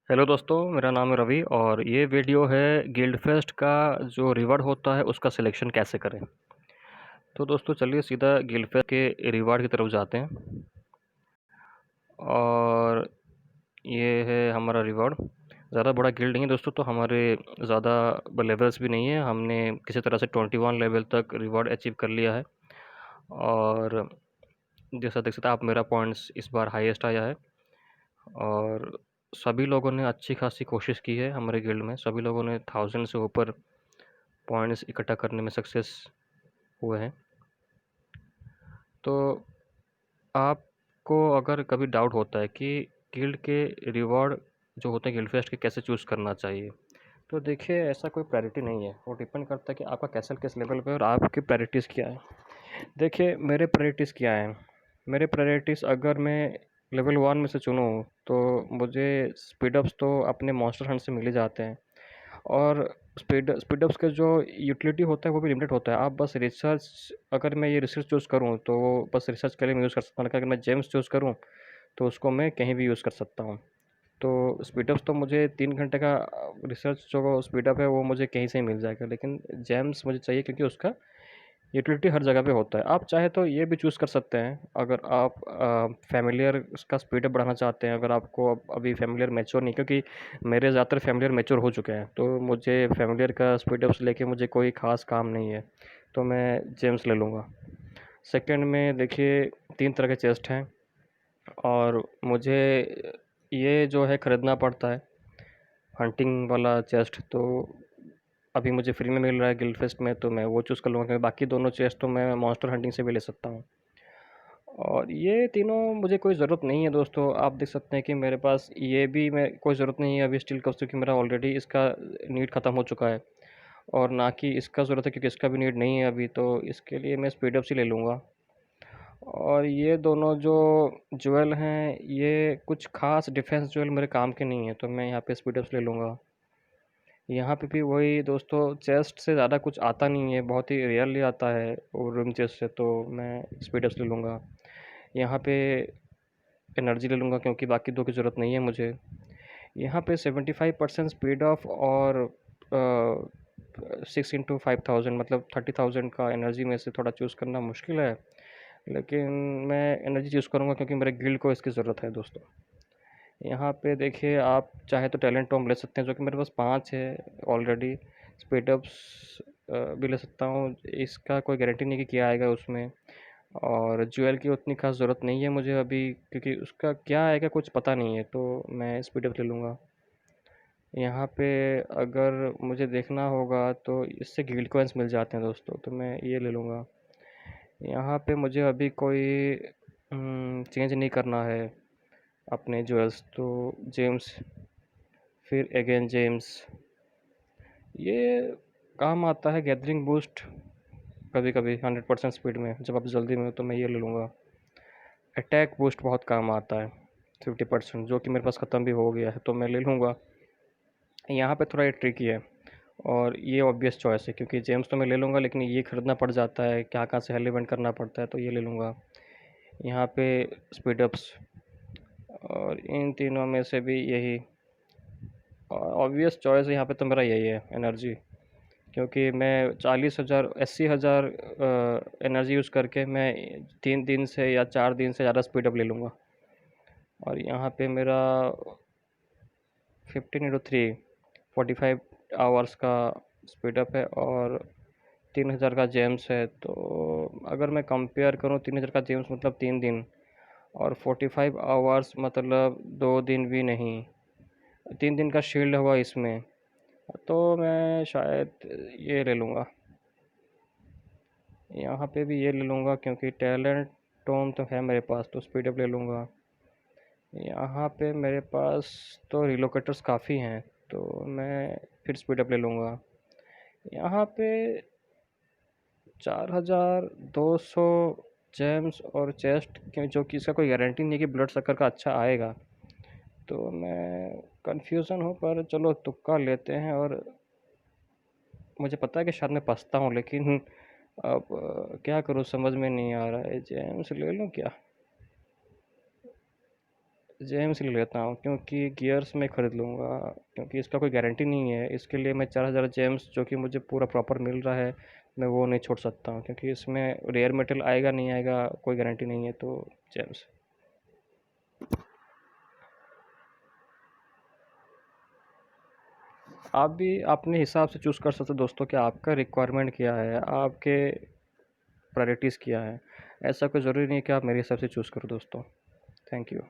Hello दोस्तों, मेरा नाम है रवि और ये वीडियो है गिल्ड फेस्ट का जो रिवॉर्ड होता है उसका सिलेक्शन कैसे करें। तो दोस्तों चलिए सीधा गिल्ड फेस्ट के रिवॉर्ड की तरफ जाते हैं। और ये है हमारा रिवॉर्ड। ज़्यादा बड़ा गिल्ड नहीं है दोस्तों, तो हमारे ज़्यादा लेवल्स भी नहीं है। हमने किसी तरह से 21 लेवल तक रिवॉर्ड अचीव कर लिया है। और जैसा देख सकते हैं आप, मेरा पॉइंट्स इस बार हाईएस्ट आया है। और सभी लोगों ने अच्छी खासी कोशिश की है। हमारे गिल्ड में सभी लोगों ने 1000 से ऊपर पॉइंट्स इकट्ठा करने में सक्सेस हुए हैं। तो आपको अगर कभी डाउट होता है कि गिल्ड के रिवॉर्ड जो होते हैं गिल्ड फेस्ट के कैसे चूज़ करना चाहिए, तो देखिए ऐसा कोई प्रायोरिटी नहीं है। वो डिपेंड करता है कि आपका कैसल किस लेवल पे है और आपकी प्रायोरिटीज़ क्या है। देखिए मेरे प्रायोरिटीज़ क्या हैं। मेरे प्रायोरिटीज़ अगर मैं लेवल 1 में से चुनूँ तो मुझे स्पीड अप्स तो अपने मॉन्स्टर हंट से मिल ही जाते हैं। और स्पीड अप्स का जो यूटिलिटी होता है वो भी लिमिटेड होता है। आप बस रिसर्च, अगर मैं ये रिसर्च चूज़ करूँ तो वो बस रिसर्च के लिए मैं यूज़ कर सकता हूँ, लेकिन अगर मैं जेम्स चूज़ करूँ तो उसको मैं कहीं भी यूज़ कर सकता हूँ। तो स्पीड अप्स तो मुझे 3 घंटे का रिसर्च जो स्पीड अप है वो मुझे कहीं से ही मिल जाएगा, लेकिन जेम्स मुझे चाहिए क्योंकि उसका यूटिलिटी हर जगह पे होता है। आप चाहे तो ये भी चूज़ कर सकते हैं, अगर आप फ़ैमिलियर उसका स्पीड अप बढ़ाना चाहते हैं, अगर आपको अभी फ़ैमिलियर मैच्योर नहीं, क्योंकि मेरे ज़्यादातर फ़ैमिलियर मैच्योर हो चुके हैं, तो मुझे फ़ैमिलियर का स्पीड अप्स लेके मुझे कोई ख़ास काम नहीं है, तो मैं जेम्स ले लूँगा। सेकंड में देखिए 3 तरह के चेस्ट हैं और मुझे ये जो है ख़रीदना पड़ता है, हंटिंग वाला चेस्ट। तो अभी मुझे फ्री में मिल रहा है गिल्ड फेस्ट में, तो मैं वो चूज़ कर लूँगा, क्योंकि बाकी दोनों चेस्ट तो मैं मॉन्स्टर हंटिंग से भी ले सकता हूँ। और ये तीनों मुझे कोई ज़रूरत नहीं है दोस्तों। आप देख सकते हैं कि मेरे पास ये भी मैं कोई ज़रूरत नहीं है अभी स्टील कप्स, क्योंकि मेरा ऑलरेडी इसका नीड ख़त्म हो चुका है। और ना कि इसका ज़रूरत है, क्योंकि इसका भी नीड नहीं है अभी, तो इसके लिए मैं स्पीड अप से ले लूँगा। और ये दोनों जो ज्वेल हैं ये कुछ ख़ास डिफेंस ज्वेल मेरे काम के नहीं है, तो मैं यहाँ पे स्पीड अप से ले लूँगा। यहाँ पे भी वही दोस्तों, चेस्ट से ज़्यादा कुछ आता नहीं है, बहुत ही रेयरली आता है और रूम चेस्ट से, तो मैं स्पीड अप ले लूँगा। यहाँ पे एनर्जी ले लूँगा क्योंकि बाकी दो की ज़रूरत नहीं है मुझे। यहाँ पे 75% स्पीड ऑफ और 6 × 5000 मतलब 30,000 का एनर्जी में से थोड़ा चूज़ करना मुश्किल है, लेकिन मैं एनर्जी चूज़ करूँगा क्योंकि मेरे गिल्ड को इसकी ज़रूरत है दोस्तों। यहाँ पे देखिए आप चाहे तो टैलेंट टॉम ले सकते हैं, जो कि मेरे पास 5 है ऑलरेडी। स्पीड अप्स भी ले सकता हूँ, इसका कोई गारंटी नहीं कि क्या आएगा उसमें। और ज्वेल की उतनी खास ज़रूरत नहीं है मुझे अभी, क्योंकि उसका क्या आएगा कुछ पता नहीं है, तो मैं स्पीड अप ले लूँगा। यहाँ पे अगर मुझे देखना होगा तो इससे गिल्ड कॉइन्स मिल जाते हैं दोस्तों, तो मैं ये ले लूँगा। यहाँ पे मुझे अभी कोई चेंज नहीं करना है अपने ज्वेल्स, तो जेम्स, फिर अगेन जेम्स, ये काम आता है गैदरिंग बूस्ट कभी कभी 100% स्पीड में, जब आप जल्दी में हो तो मैं ये ले लूँगा। अटैक बूस्ट बहुत काम आता है 50%, जो कि मेरे पास ख़त्म भी हो गया है, तो मैं ले लूँगा। यहाँ पे थोड़ा ये ट्रिकी है और ये ऑब्वियस चॉइस है, क्योंकि जेम्स तो मैं ले लूँगा लेकिन ये ख़रीदना पड़ जाता है, क्या कहाँ से हेलीवेंट करना पड़ता है, तो ये ले लूँगा। यहाँ पे स्पीड अप्स, और इन तीनों में से भी यही ऑब्वियस चॉइस है यहाँ पे, तो मेरा यही है एनर्जी, क्योंकि मैं 40,000 80,000 एनर्जी यूज़ करके मैं 3 दिन से या 4 दिन से ज़्यादा स्पीड अप ले लूँगा। और यहाँ पे मेरा 15 × 3 45 आवर्स का स्पीड अप है और 3,000 का जेम्स है। तो अगर मैं कंपेयर करूँ, 3,000 का जेम्स मतलब 3 दिन, और 45 आवर्स मतलब 2 दिन भी नहीं, 3 दिन का शील्ड हुआ इसमें, तो मैं शायद ये ले लूँगा। यहाँ पे भी ये ले लूँगा क्योंकि टैलेंट टोन तो है मेरे पास, तो स्पीड अप ले लूँगा। यहाँ पे मेरे पास तो रिलोकेटर्स काफ़ी हैं, तो मैं फिर स्पीड अप ले लूँगा। यहाँ पे 4,200 जेम्स और चेस्ट, जो कि इसका कोई गारंटी नहीं है कि ब्लड शक्कर का अच्छा आएगा, तो मैं कन्फ्यूज़न हूँ, पर चलो तुक्का लेते हैं। और मुझे पता है कि शायद मैं पछता हूँ, लेकिन अब क्या करूँ समझ में नहीं आ रहा है, जेम्स ले लूँ क्या? जेम्स ले लेता हूँ क्योंकि गियर्स मैं ख़रीद लूँगा, क्योंकि इसका कोई गारंटी नहीं है। इसके लिए मैं 4000 जेम्स जो कि मुझे पूरा प्रॉपर मिल रहा है, मैं वो नहीं छोड़ सकता हूँ, क्योंकि इसमें रेयर मेटल आएगा नहीं आएगा कोई गारंटी नहीं है, तो जेम्स। आप भी अपने हिसाब से चूज़ कर सकते हो दोस्तों कि आपका रिक्वायरमेंट क्या है, आपके प्रायोरिटीज़ क्या है। ऐसा कोई ज़रूरी नहीं है कि आप मेरे हिसाब से चूज़ करो दोस्तों। Thank you.